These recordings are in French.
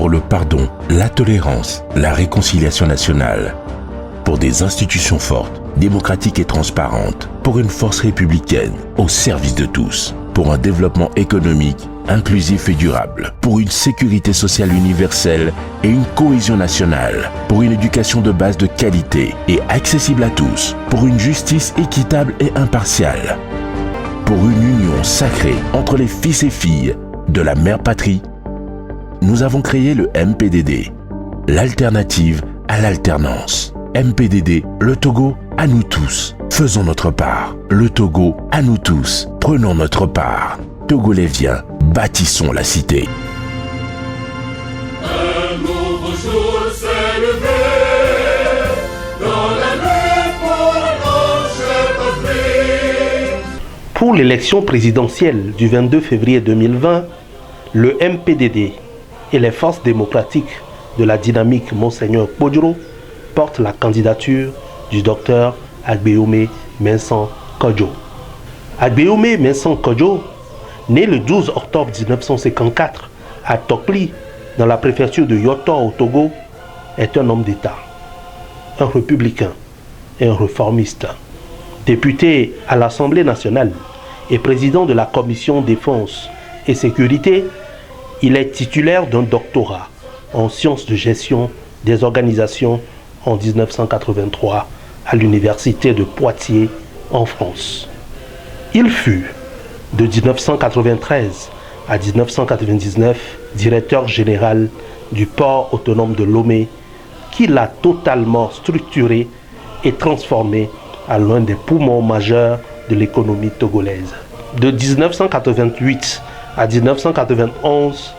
pour le pardon, la tolérance, la réconciliation nationale, pour des institutions fortes, démocratiques et transparentes, pour une force républicaine au service de tous, pour un développement économique, inclusif et durable, pour une sécurité sociale universelle et une cohésion nationale, pour une éducation de base de qualité et accessible à tous, pour une justice équitable et impartiale, pour une union sacrée entre les fils et filles de la mère patrie. Nous avons créé le MPDD, l'alternative à l'alternance. MPDD, le Togo, à nous tous. Faisons notre part. Le Togo, à nous tous. Prenons notre part. Togolais viens, bâtissons la cité. Un nouveau jour s'est levé dans la nuit pour notre patrie. Pour l'élection présidentielle du 22 février 2020, le MPDD et les forces démocratiques de la dynamique Monseigneur Podjoro portent la candidature du docteur Agbeome Mensah Kodjo. Agbeome Mensah Kodjo, né le 12 octobre 1954 à Tokli, dans la préfecture de Yotor au Togo, est un homme d'État, un républicain et un réformiste. Député à l'Assemblée nationale et président de la Commission Défense et Sécurité, il est titulaire d'un doctorat en sciences de gestion des organisations en 1983 à l'université de Poitiers en France. Il fut de 1993 à 1999 directeur général du port autonome de Lomé, qui l'a totalement structuré et transformé à l'un des poumons majeurs de l'économie togolaise. De 1988 à 1991,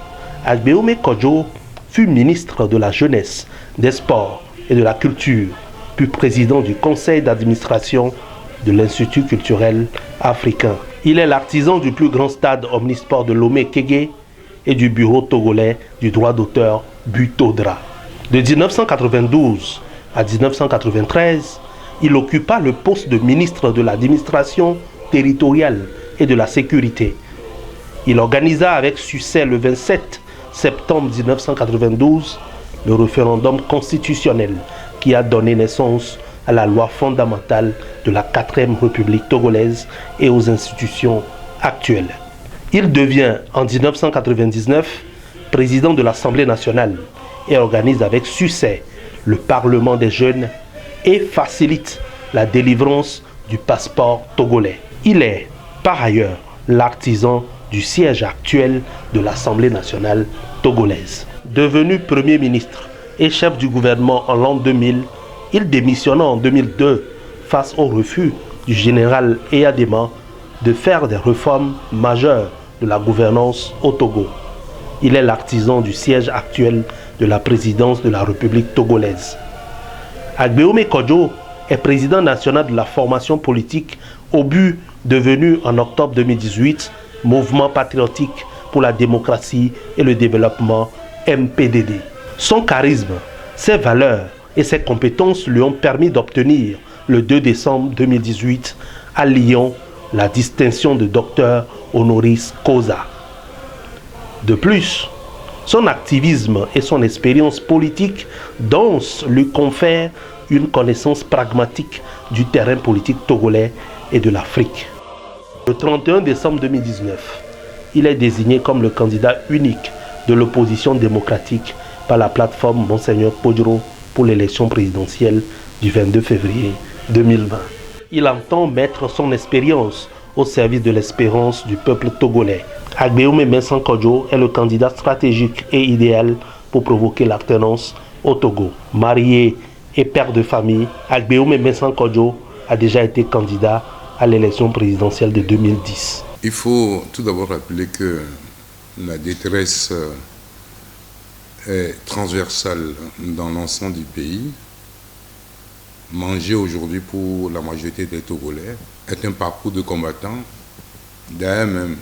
Agbeome Kodjo fut ministre de la Jeunesse, des Sports et de la Culture, puis président du conseil d'administration de l'Institut culturel africain. Il est l'artisan du plus grand stade omnisport de Lomé-Kégué et du bureau togolais du droit d'auteur Butodra. De 1992 à 1993, il occupa le poste de ministre de l'administration territoriale et de la sécurité. Il organisa avec succès le 27 septembre 1992 le référendum constitutionnel qui a donné naissance à la loi fondamentale de la 4e République togolaise et aux institutions actuelles. Il devient en 1999 président de l'Assemblée nationale et organise avec succès le Parlement des jeunes et facilite la délivrance du passeport togolais. Il est par ailleurs l'artisan du siège actuel de l'Assemblée nationale togolaise. Devenu Premier ministre et chef du gouvernement en l'an 2000, il démissionna en 2002 face au refus du général Eyadema de faire des réformes majeures de la gouvernance au Togo. Il est l'artisan du siège actuel de la présidence de la République togolaise. Agbeome Kodjo est président national de la formation politique au but devenu en octobre 2018 Mouvement patriotique pour la démocratie et le développement MPDD. Son charisme, ses valeurs et ses compétences lui ont permis d'obtenir le 2 décembre 2018 à Lyon la distinction de docteur honoris causa. De plus, son activisme et son expérience politique dense lui confèrent une connaissance pragmatique du terrain politique togolais et de l'Afrique. Le 31 décembre 2019, il est désigné comme le candidat unique de l'opposition démocratique par la plateforme Monseigneur Podjoro pour l'élection présidentielle du 22 février 2020. Il entend mettre son expérience au service de l'espérance du peuple togolais. Agbeome Mensah Kodjo est le candidat stratégique et idéal pour provoquer l'alternance au Togo. Marié et père de famille, Agbeome Mensah Kodjo a déjà été candidat à l'élection présidentielle de 2010. Il faut tout d'abord rappeler que la détresse est transversale dans l'ensemble du pays. Manger aujourd'hui pour la majorité des Togolais est un parcours de combattants. D'ailleurs même,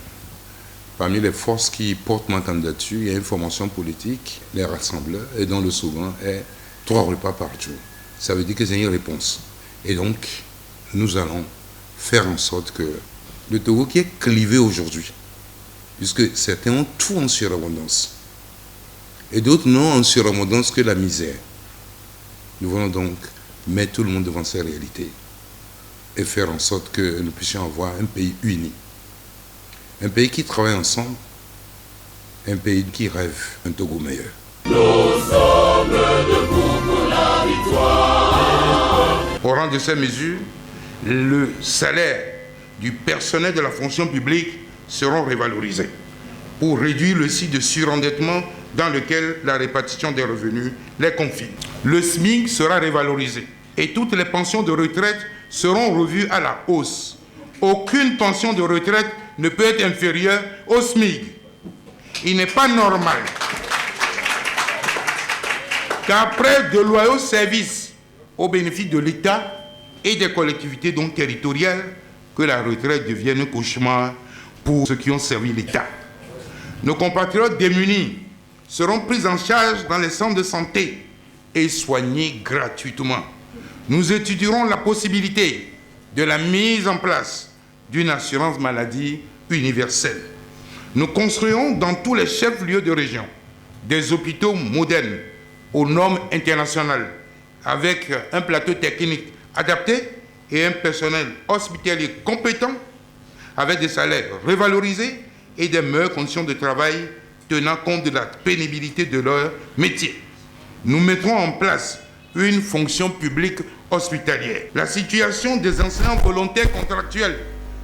parmi les forces qui portent ma candidature, il y a une formation politique, les rassembleurs, et dont le slogan est 3 repas par jour. Ça veut dire que c'est une réponse. Et donc, nous allons faire en sorte que le Togo qui est clivé aujourd'hui, puisque certains ont tout en surabondance, Et d'autres non, en surabondance que la misère. Nous voulons donc mettre tout le monde devant ces réalités et faire en sorte que nous puissions avoir un pays uni. Un pays qui travaille ensemble, un pays qui rêve un Togo meilleur. Nous sommes debout pour la victoire. Au rang de ces mesures, le salaire du personnel de la fonction publique seront révalorisés pour réduire le cycle de surendettement dans lequel la répartition des revenus les confine. Le SMIC sera révalorisé et toutes les pensions de retraite seront revues à la hausse. Aucune pension de retraite ne peut être inférieure au SMIC. Il n'est pas normal qu'après de loyaux services au bénéfice de l'État et des collectivités donc territoriales, que la retraite devienne un cauchemar pour ceux qui ont servi l'État. Nos compatriotes démunis seront pris en charge dans les centres de santé et soignés gratuitement. Nous étudierons la possibilité de la mise en place d'une assurance maladie universelle. Nous construirons dans tous les chefs-lieux de région des hôpitaux modernes aux normes internationales avec un plateau technique adapté et un personnel hospitalier compétent avec des salaires revalorisés et des meilleures conditions de travail tenant compte de la pénibilité de leur métier. Nous mettrons en place une fonction publique hospitalière. La situation des enseignants volontaires contractuels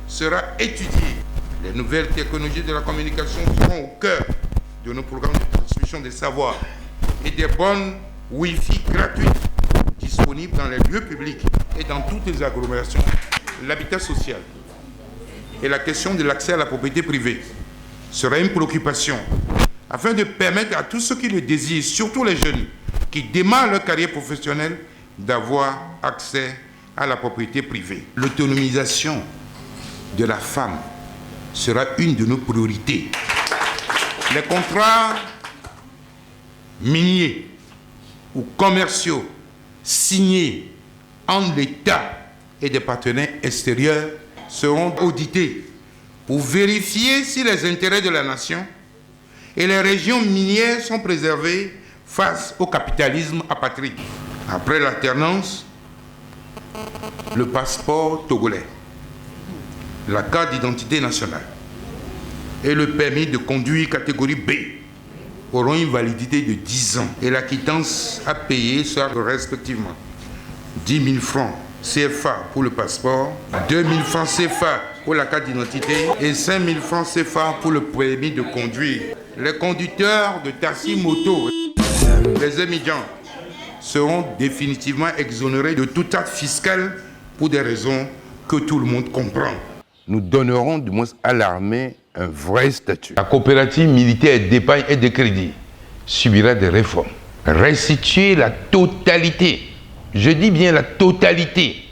sera étudiée. Les nouvelles technologies de la communication seront au cœur de nos programmes de transmission des savoirs et des bornes Wi-Fi gratuites disponibles dans les lieux publics et dans toutes les agglomérations. L'habitat social et la question de l'accès à la propriété privée sera une préoccupation afin de permettre à tous ceux qui le désirent, surtout les jeunes qui démarrent leur carrière professionnelle, d'avoir accès à la propriété privée. L'autonomisation de la femme sera une de nos priorités. Les contrats miniers ou commerciaux signés entre l'État et des partenaires extérieurs seront audités pour vérifier si les intérêts de la nation et les régions minières sont préservées face au capitalisme apatride. Après l'alternance, le passeport togolais, la carte d'identité nationale et le permis de conduire catégorie B auront une validité de 10 ans et la quittance à payer sera respectivement 10 000 francs CFA pour le passeport, 2 000 francs CFA pour la carte d'identité et 5 000 francs CFA pour le permis de conduire. Les conducteurs de taxi moto, les émigrants, seront définitivement exonérés de tout acte fiscal pour des raisons que tout le monde comprend. Nous donnerons du moins à l'armée un vrai statut. La coopérative militaire d'épargne et de crédit subira des réformes. Restituer la totalité, je dis bien la totalité,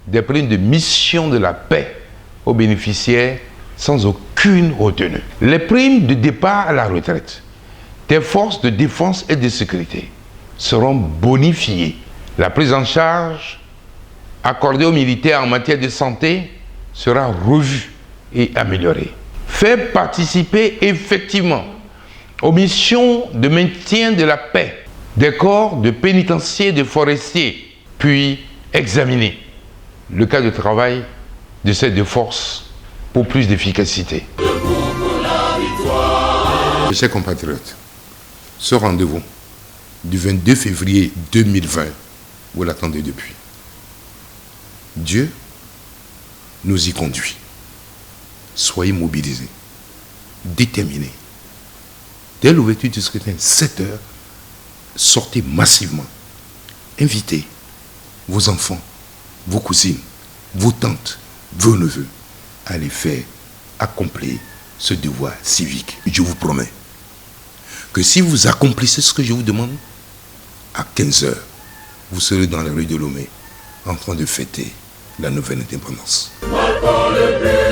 des primes de mission de la paix aux bénéficiaires sans aucune retenue. Les primes de départ à la retraite des forces de défense et de sécurité seront bonifiées. La prise en charge accordée aux militaires en matière de santé sera revue et améliorée. Faire participer effectivement aux missions de maintien de la paix des corps de pénitenciers et de forestiers, puis examiner le cas de travail de ces deux forces pour plus d'efficacité. Mes chers compatriotes, ce rendez-vous du 22 février 2020, vous l'attendez depuis. Dieu nous y conduit. Soyez mobilisés, déterminés. Dès l'ouverture du scrutin, 7 heures, sortez massivement. Invitez vos enfants, vos cousines, vos tantes, vos neveux à les faire accomplir ce devoir civique. Je vous promets que si vous accomplissez ce que je vous demande, à 15 heures, vous serez dans la rue de Lomé en train de fêter la nouvelle indépendance. Marquons le but.